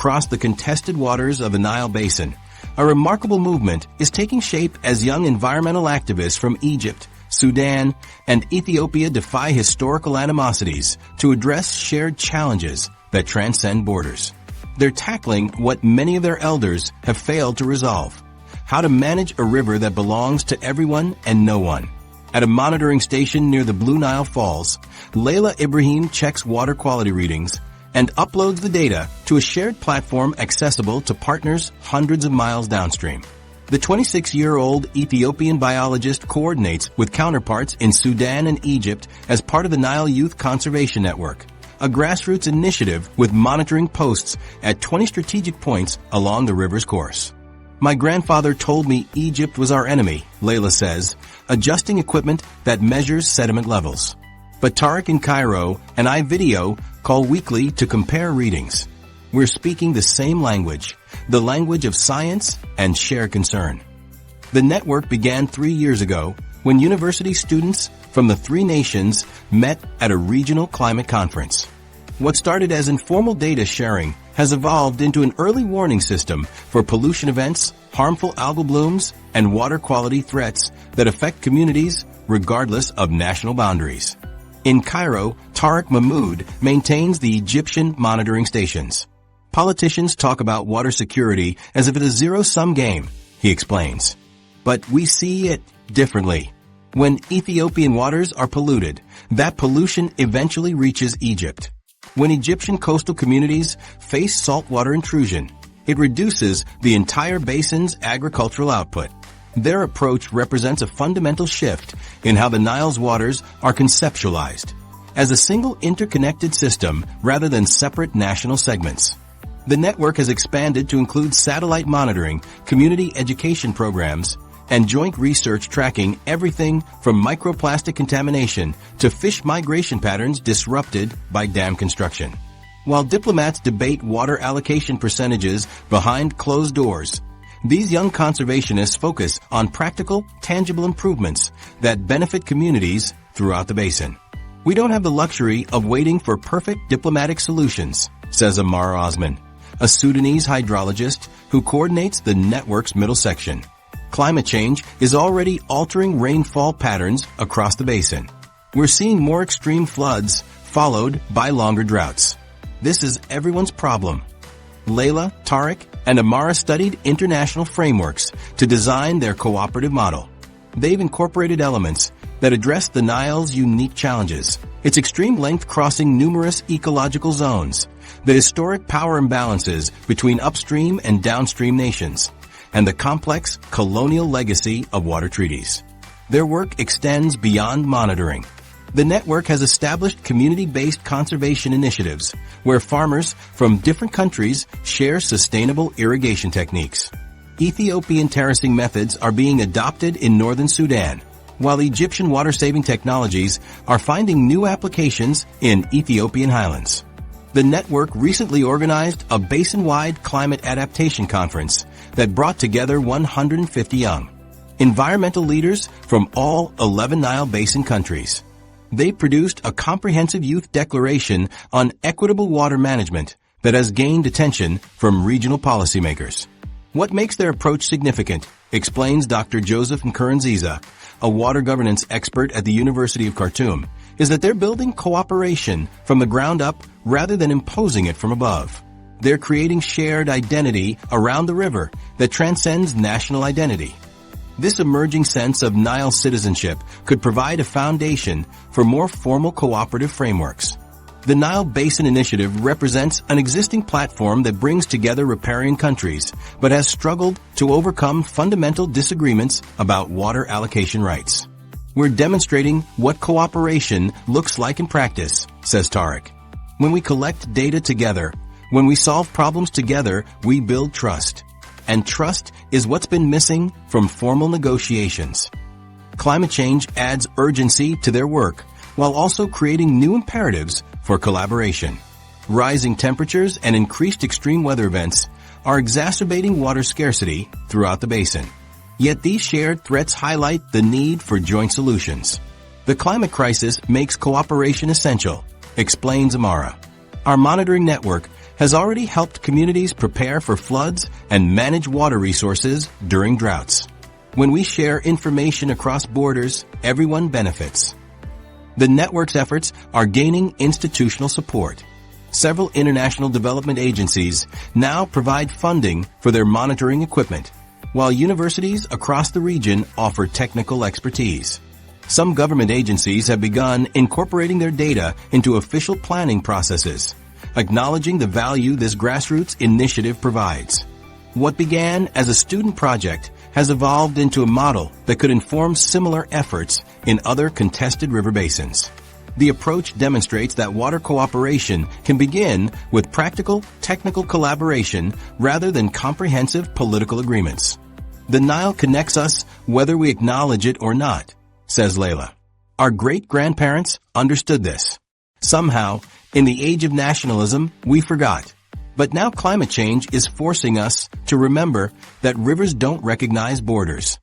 cross the contested waters of the Nile Basin, a remarkable movement is taking shape as young environmental activists from Egypt, Sudan, and Ethiopia defy historical animosities to address shared challenges that transcend borders. They're tackling what many of their elders have failed to resolve: how to manage a river that belongs to everyone and no one. At a monitoring station near the Blue Nile Falls, Leila Ibrahim checks water quality readings and uploads the data to a shared platform accessible to partners hundreds of miles downstream. The 26-year-old Ethiopian biologist coordinates with counterparts in Sudan and Egypt as part of the Nile Youth Conservation Network, a grassroots initiative with monitoring posts at 20 strategic points along the river's course. My grandfather told me Egypt was our enemy, Leila says, adjusting equipment that measures sediment levels. But Tarek in Cairo and I video call weekly to compare readings. We're speaking the same language, the language of science and shared concern. The network began 3 years ago when university students from the 3 nations met at a regional climate conference. What started as informal data sharing has evolved into an early warning system for pollution events, harmful algal blooms, and water quality threats that affect communities regardless of national boundaries. In Cairo, Tarek Mahmoud maintains the Egyptian monitoring stations. Politicians talk about water security as if it's a zero-sum game, he explains. But we see it differently. When Ethiopian waters are polluted, that pollution eventually reaches Egypt. When Egyptian coastal communities face saltwater intrusion, it reduces the entire basin's agricultural output. Their approach represents a fundamental shift in how the Nile's waters are conceptualized, as a single interconnected system rather than separate national segments. The network has expanded to include satellite monitoring, community education programs, and joint research tracking everything from microplastic contamination to fish migration patterns disrupted by dam construction. While diplomats debate water allocation percentages behind closed doors, these young conservationists focus on practical, tangible improvements that benefit communities throughout the basin. We don't have the luxury of waiting for perfect diplomatic solutions, says Amira Osman, a Sudanese hydrologist who coordinates the network's middle section. Climate change is already altering rainfall patterns across the basin. We're seeing more extreme floods followed by longer droughts. This is everyone's problem. Leila, Tarek, and Amara studied international frameworks to design their cooperative model. They've incorporated elements that address the Nile's unique challenges, its extreme length crossing numerous ecological zones, the historic power imbalances between upstream and downstream nations, and the complex colonial legacy of water treaties. Their work extends beyond monitoring. The network has established community-based conservation initiatives where farmers from different countries share sustainable irrigation techniques. Ethiopian terracing methods are being adopted in northern Sudan, while Egyptian water-saving technologies are finding new applications in Ethiopian highlands. The network recently organized a basin-wide climate adaptation conference that brought together 150 young environmental leaders from all 11 Nile Basin countries. They produced a comprehensive youth declaration on equitable water management that has gained attention from regional policymakers. What makes their approach significant, explains Dr. Joseph Nkurunziza, a water governance expert at the University of Khartoum, is that they're building cooperation from the ground up rather than imposing it from above. They're creating shared identity around the river that transcends national identity. This emerging sense of Nile citizenship could provide a foundation for more formal cooperative frameworks. The Nile Basin Initiative represents an existing platform that brings together riparian countries, but has struggled to overcome fundamental disagreements about water allocation rights. We're demonstrating what cooperation looks like in practice, says Tarek. When we collect data together, when we solve problems together, we build trust. And trust is what's been missing from formal negotiations. Climate change adds urgency to their work, while also creating new imperatives for collaboration. Rising temperatures and increased extreme weather events are exacerbating water scarcity throughout the basin. Yet these shared threats highlight the need for joint solutions. The climate crisis makes cooperation essential, explains Amara. Our monitoring network has already helped communities prepare for floods and manage water resources during droughts. When we share information across borders, everyone benefits. The network's efforts are gaining institutional support. Several international development agencies now provide funding for their monitoring equipment, while universities across the region offer technical expertise. Some government agencies have begun incorporating their data into official planning processes, acknowledging the value this grassroots initiative provides. What began as a student project has evolved into a model that could inform similar efforts in other contested river basins. The approach demonstrates that water cooperation can begin with practical, technical collaboration rather than comprehensive political agreements. The Nile connects us whether we acknowledge it or not, says Leila. Our great-grandparents understood this. Somehow, in the age of nationalism, we forgot. But now climate change is forcing us to remember that rivers don't recognize borders.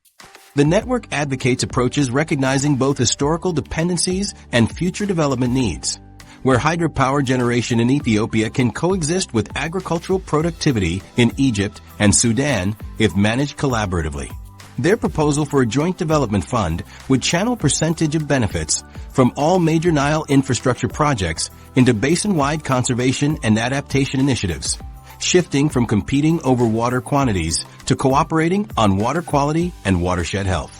The network advocates approaches recognizing both historical dependencies and future development needs, where hydropower generation in Ethiopia can coexist with agricultural productivity in Egypt and Sudan if managed collaboratively. Their proposal for a joint development fund would channel percentage of benefits from all major Nile infrastructure projects into basin-wide conservation and adaptation initiatives, shifting from competing over water quantities to cooperating on water quality and watershed health.